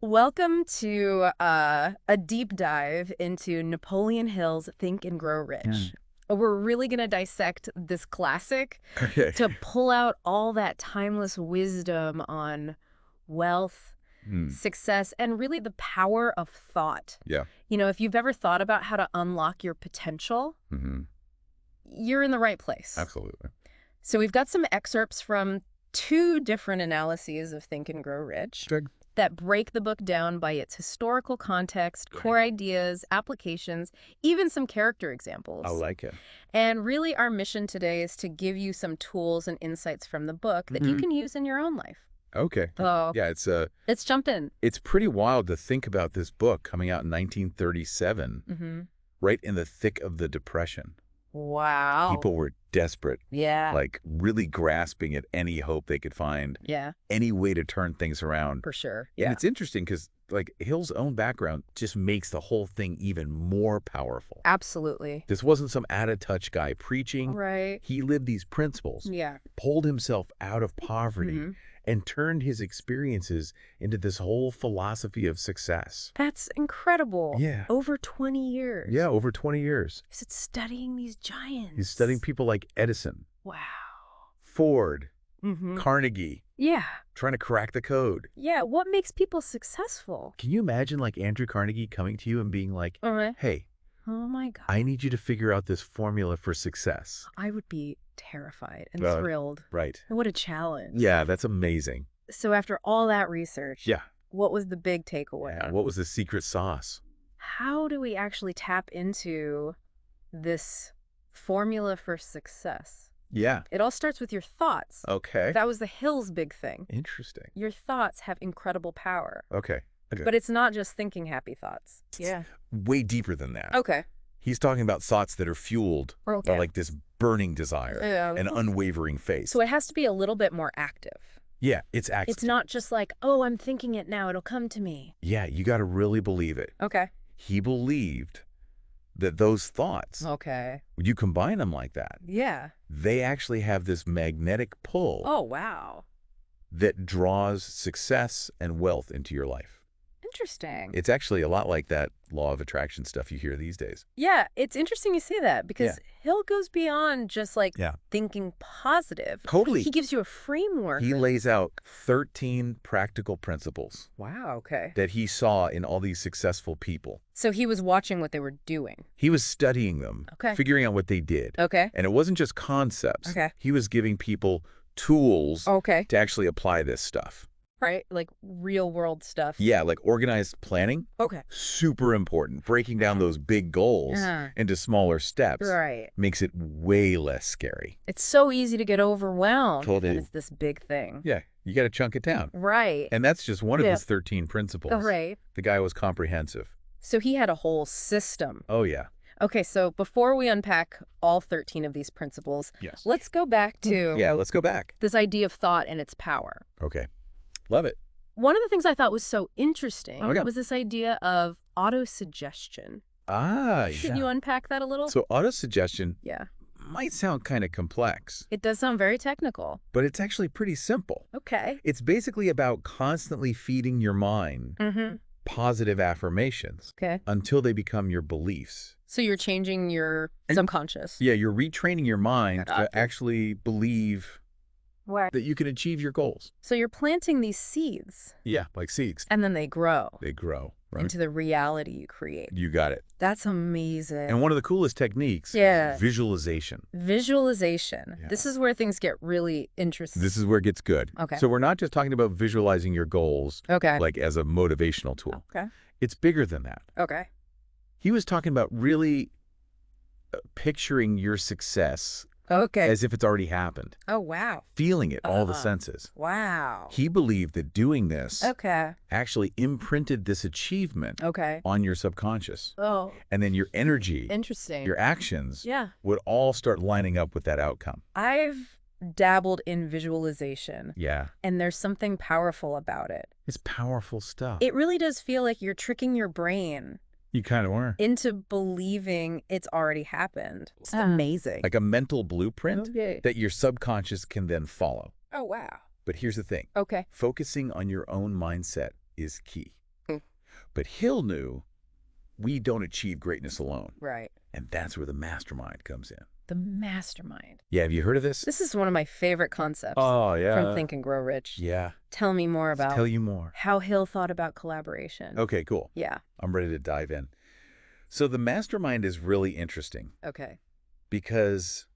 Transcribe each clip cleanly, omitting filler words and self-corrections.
Welcome to a deep dive into Napoleon Hill's Think and Grow Yeah. Rich. We're really going to dissect this classic Okay. to pull out all that timeless wisdom on wealth, Mm. success, and really the power of thought. Yeah. You know, if you've ever thought about how to unlock your potential, Hmm. you're in the right place. Absolutely. So we've got some excerpts from two different analyses of Think and Grow Rich Good. that break the book down by its historical context, Great. core ideas, applications, even some character examples. I like it. And really our mission today is to give you some tools and insights from the book that you Mhm. can use in your own life. Okay. So Yeah, let's jump in. it's pretty wild to think about this book coming out in 1937, Mm-hmm. right in the thick of the Depression. Wow. People were desperate, Yeah. like really grasping at any hope they could find, Yeah, any way to turn things around. for sure. And it's interesting because like Hill's own background just makes the whole thing even more powerful. Absolutely. This wasn't some out-of-touch guy preaching. Right. He lived these principles. Yeah. Pulled himself out of poverty Mhm. and turned his experiences into this whole philosophy of success. That's incredible. Yeah. Over 20 years. Yeah, over 20 years. Is it studying these giants? He's studying people like Edison, Wow. Ford, Mm-hmm. Carnegie, Yeah. trying to crack the code. Yeah. What makes people successful? Can you imagine like Andrew Carnegie coming to you and being like, All right. hey, Oh my God. I need you to figure out this formula for success. I would be terrified and Uh, thrilled. Right. What a challenge. Yeah, that's amazing. So after all that research, Yeah. what was the big takeaway? Yeah. What was the secret sauce? How do we actually tap into this formula for success? Yeah. It all starts with your thoughts. Okay. That was the Hill's big thing. Interesting. Your thoughts have incredible power. Okay. Okay. But it's not just thinking happy thoughts. Yeah. Way deeper than that. Okay. He's talking about thoughts that are fueled Okay. by like this burning desire, Yeah. an unwavering faith. So it has to be a little bit more active. Yeah, it's active. It's not just like, oh, I'm thinking it now, it'll come to me. Yeah, you got to really believe it. Okay. He believed that those thoughts, Okay. when you combine them like that, Yeah. they actually have this magnetic pull Oh, wow. that draws success and wealth into your life. Interesting. It's actually a lot like that law of attraction stuff you hear these days. Yeah, it's interesting you say that because Hill goes beyond just like Yeah. thinking positive. Totally. He gives you a framework. He lays out 13 practical principles Wow, okay. that he saw in all these successful people. So he was watching what they were doing. He was studying them, Okay. figuring out what they did. Okay. And it wasn't just concepts. Okay. He was giving people tools Okay. to actually apply this stuff. Right? Like real world stuff. Yeah, like organized planning, Okay. super important. Breaking down those big goals Uh-huh. into smaller steps Right. makes it way less scary. It's so easy to get overwhelmed. Totally. And it's this big thing. Yeah, you got to chunk it down. Right. And that's just one of Yeah. his 13 principles. Oh, right. The guy was comprehensive. So he had a whole system. Oh, yeah. Okay, so before we unpack all 13 of these principles, Yes. let's go back to Yeah, let's go back. this idea of thought and its power. Okay. Love it. One of the things I thought was so interesting Okay. was this idea of autosuggestion. Ah, Can yeah. you unpack that a little? So autosuggestion Yeah. might sound kind of complex, It does sound very technical. but it's actually pretty simple. Okay. It's basically about constantly feeding your mind Mm-hmm. positive affirmations Okay. until they become your beliefs. So you're changing your And- subconscious. Yeah, you're retraining your mind Gotcha. to actually believe Right. that you can achieve your goals. So you're planting these seeds Yeah, like seeds. and then they grow They grow, right? into the reality you create. You got it. That's amazing. And one of the coolest techniques Yeah. is visualization. Visualization. Yeah. This is where things get really interesting. This is where it gets good. Okay. So we're not just talking about visualizing your goals Okay. like as a motivational tool. Okay. It's bigger than that. Okay. He was talking about really picturing your success Okay. as if it's already happened, Oh, wow. feeling it, all the Uh-huh. senses. Wow. He believed that doing this Okay. actually imprinted this achievement Okay. on your subconscious. Oh, And then your energy, interesting. your actions Yeah. would all start lining up with that outcome. I've dabbled in visualization, Yeah. and there's something powerful about it. It's powerful stuff. It really does feel like you're tricking your brain You kind of were. into believing it's already happened. It's amazing. Like a mental blueprint Okay. that your subconscious can then follow. Oh, wow. But here's the thing. Okay. Focusing on your own mindset is key. Mm. But Hill knew we don't achieve greatness alone. Right. And that's where the mastermind comes in. The mastermind. Yeah, have you heard of this? This is one of my favorite concepts Oh, from yeah. Think and Grow Rich. Yeah. Tell me more Let's about tell you more. how Hill thought about collaboration. Okay, cool. Yeah. I'm ready to dive in. So the mastermind is really interesting Okay. because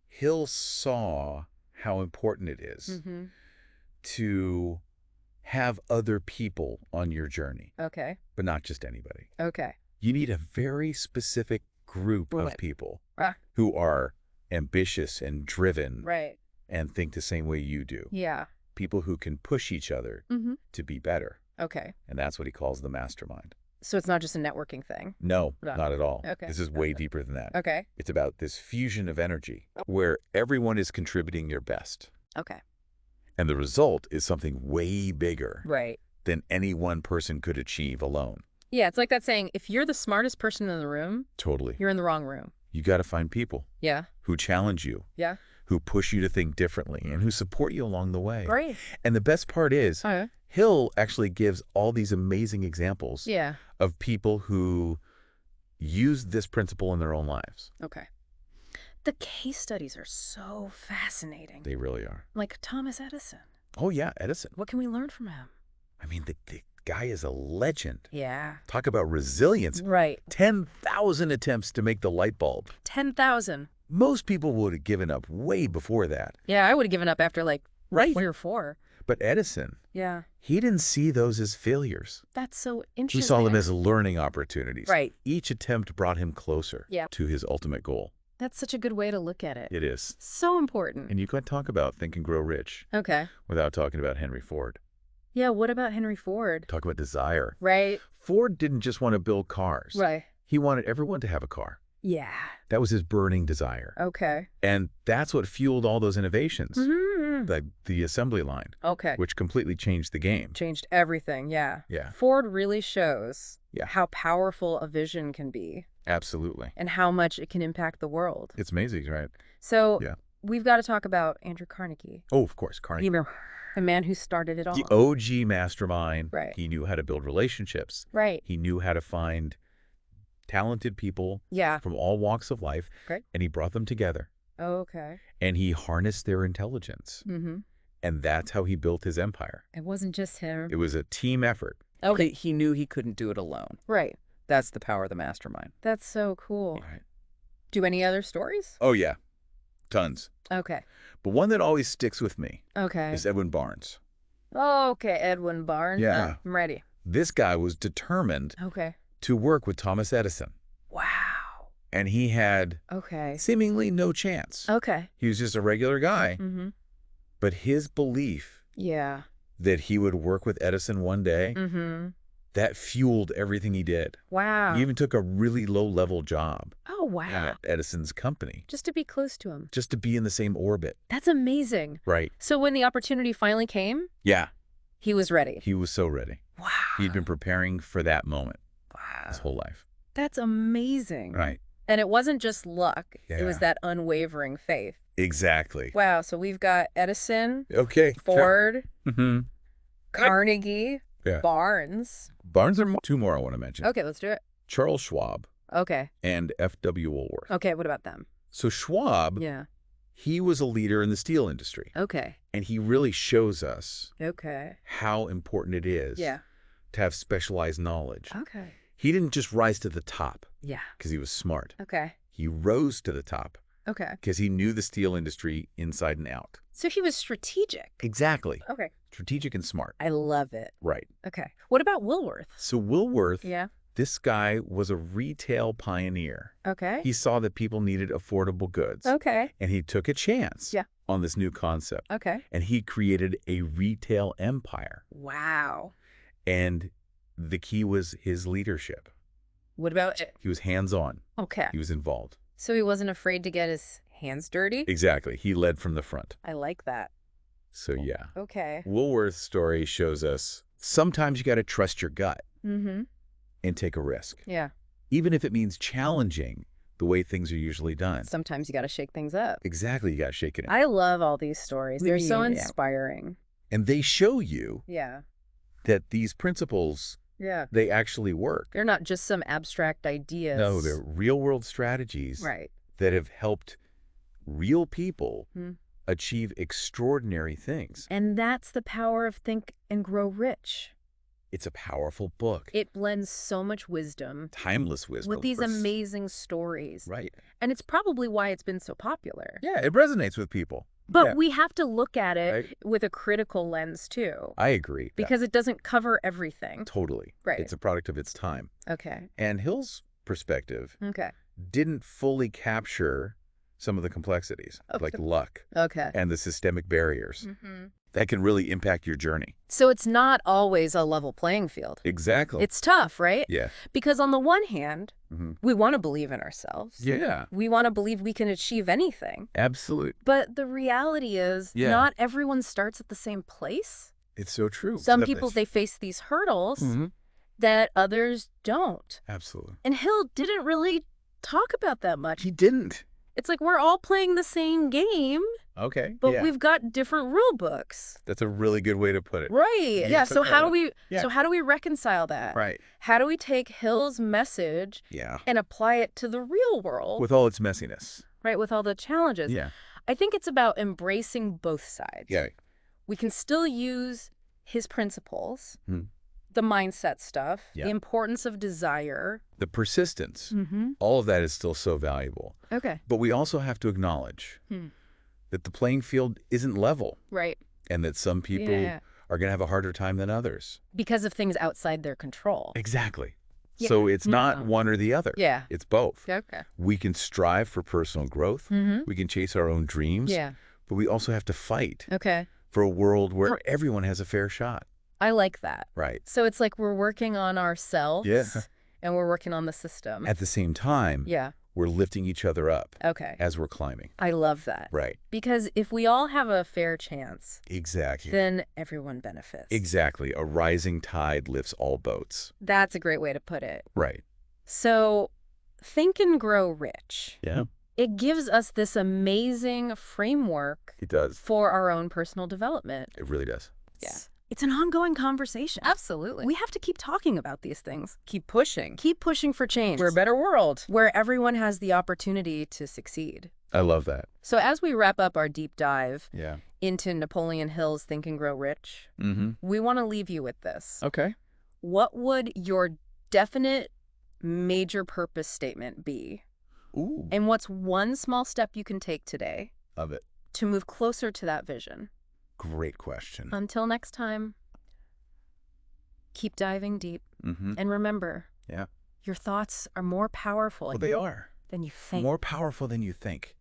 Hill saw how important it is Mm-hmm. to have other people on your journey, Okay. but not just anybody. Okay. You need a very specific group of Right. people Ah. who are ambitious and driven Right. and think the same way you do. Yeah. People who can push each other Mm-hmm. to be better. Okay. And that's what he calls the mastermind. So it's not just a networking thing. No, No. not at all. Okay. This is way deeper than that. Okay. It's about this fusion of energy where everyone is contributing their best. Okay. And the result is something way bigger Right. than any one person could achieve alone. Yeah, it's like that saying, if you're the smartest person in the room, Totally. you're in the wrong room. You got to find people Yeah. who challenge you, Yeah. who push you to think differently, and who support you along the way. Great. And the best part is, Oh, yeah. Hill actually gives all these amazing examples Yeah. of people who used this principle in their own lives. Okay. The case studies are so fascinating. They really are. Like Thomas Edison. Oh, yeah, Edison. What can we learn from him? I mean, the guy is a legend. Yeah. Talk about resilience. Right. 10,000 attempts to make the light bulb. 10,000. Most people would have given up way before that. Yeah, I would have given up after like Right. 3 or 4. But Edison, Yeah. he didn't see those as failures. That's so He interesting. saw them as learning opportunities. Right. Each attempt brought him closer Yeah. to his ultimate goal. That's such a good way to look at it. It is. So important. And you can't talk about Think and Grow Rich Okay. without talking about Henry Ford. Yeah, what about Henry Ford? Talk about desire. Right. Ford didn't just want to build cars. Right. He wanted everyone to have a car. Yeah. That was his burning desire. Okay. And that's what fueled all those innovations, Mm-hmm. like the assembly line, Okay. which completely changed the game. Changed everything. Yeah. Yeah. Ford really shows Yeah. how powerful a vision can be Absolutely. and how much it can impact the world. It's amazing, right? So Yeah. we've got to talk about Andrew Carnegie. Oh, of course, Carnegie. The man who started it all. The OG mastermind. Right. He knew how to build relationships. Right. He knew how to find talented people Yeah. from all walks of life, Great. and he brought them together. Okay. And he harnessed their intelligence. Mm-hmm. And that's how he built his empire. It wasn't just him. It was a team effort. Okay. He knew he couldn't do it alone. Right. That's the power of the mastermind. That's so cool. Right. Do any other stories? Oh, yeah. Tons. Okay. But one that always sticks with me Okay. is Edwin Barnes. Okay, Edwin Barnes. Yeah. I'm ready. This guy was determined Okay. to work with Thomas Edison. Wow. And he had Okay. seemingly no chance. Okay. He was just a regular guy. Mm-hmm. But his belief Yeah. that he would work with Edison one day, Mm-hmm. that fueled everything he did. Wow. He even took a really low-level job Oh, wow. at Edison's company Just to be close to him. just to be in the same orbit. That's amazing. Right. So when the opportunity finally came, Yeah. he was ready. He was so ready. Wow. He'd been preparing for that moment Wow. his whole life. That's amazing. Right. And it wasn't just luck. It was Yeah. that unwavering faith. Exactly. Wow. So we've got Edison, Okay. Ford, Mm-hmm. Carnegie, Yeah. Barnes. Barnes are two more I want to mention. Okay, let's do it. Charles Schwab Okay. and F.W. Woolworth. Okay, what about them? So Schwab, Yeah. he was a leader in the steel industry. Okay. And he really shows us Okay. how important it is Yeah. to have specialized knowledge. Okay. He didn't just rise to the top Yeah. because he was smart. Okay. He rose to the top Okay. because he knew the steel industry inside and out. So he was strategic. Exactly. Okay. Strategic and smart. I love it. Right. Okay. What about Woolworth? So Woolworth, Yeah. this guy was a retail pioneer. Okay. He saw that people needed affordable goods. Okay. And he took a chance Yeah. on this new concept. Okay. And he created a retail empire. Wow. And the key was his leadership. What about it? He was hands-on. Okay. He was involved. So he wasn't afraid to get his hands dirty? Exactly. He led from the front. I like that. So yeah. Okay. Woolworth's story shows us sometimes you got to trust your gut Mm-hmm. and take a risk, Yeah. even if it means challenging the way things are usually done. Sometimes you got to shake things up. Exactly. You got to shake it up. I love all these stories. They're so Yeah. inspiring. And they show you Yeah. that these principles Yeah. They actually work. They're not just some abstract ideas. No, they're real-world strategies Right. that have helped real people Hmm. achieve extraordinary things. And that's the power of Think and Grow Rich. It's a powerful book. It blends so much wisdom Timeless wisdom. with these amazing stories. Right. And it's probably why it's been so popular. Yeah, it resonates with people. But Yeah, we have to look at it right. with a critical lens, too. I agree. Because it doesn't cover everything. Totally. Right. It's a product of its time. Okay. And Hill's perspective Okay. didn't fully capture some of the complexities, like luck Okay. and the systemic barriers Mm-hmm. that can really impact your journey. So it's not always a level playing field. Exactly. It's tough, right? Yeah. Because on the one hand, we want to believe in ourselves. Yeah. We want to believe we can achieve anything. Absolute. But the reality is not everyone starts at the same place. It's so true. Some people, they face these hurdles that others don't. Absolutely. And Hill didn't really talk about that much. He didn't. It's like we're all playing the same game, Okay. but we've got different rule books. That's a really good way to put it. Right. Yeah. So how do we so how do we reconcile that? Right. How do we take Hill's message and apply it to the real world? With all its messiness. Right, with all the challenges. Yeah. I think it's about embracing both sides. Yeah. We can still use his principles, the mindset stuff, the importance of desire. The persistence, all of that is still so valuable. Okay. But we also have to acknowledge that the playing field isn't level. Right. And that some people are going to have a harder time than others. Because of things outside their control. Exactly. Yeah. So it's not one or the other. Yeah. It's both. Okay. We can strive for personal growth. We can chase our own dreams. Yeah. But we also have to fight Okay. for a world where everyone has a fair shot. I like that. Right. So it's like we're working on ourselves and we're working on the system. At the same time, we're lifting each other up as we're climbing. I love that. Right. Because if we all have a fair chance, Exactly. then everyone benefits. Exactly. A rising tide lifts all boats. That's a great way to put it. Right. So Think and Grow Rich. Yeah. It gives us this amazing framework It does. for our own personal development. It really does. Yeah. It's an ongoing conversation. Absolutely. We have to keep talking about these things. Keep pushing. Keep pushing for change. For a better world. Where everyone has the opportunity to succeed. I love that. So as we wrap up our deep dive Yeah. into Napoleon Hill's Think and Grow Rich, we want to leave you with this. Okay. What would your definite major purpose statement be? Ooh. And what's one small step you can take today Love it. to move closer to that vision? Great question. Until next time, keep diving deep. And remember, your thoughts are more powerful Well, they are. than you think. More powerful than you think.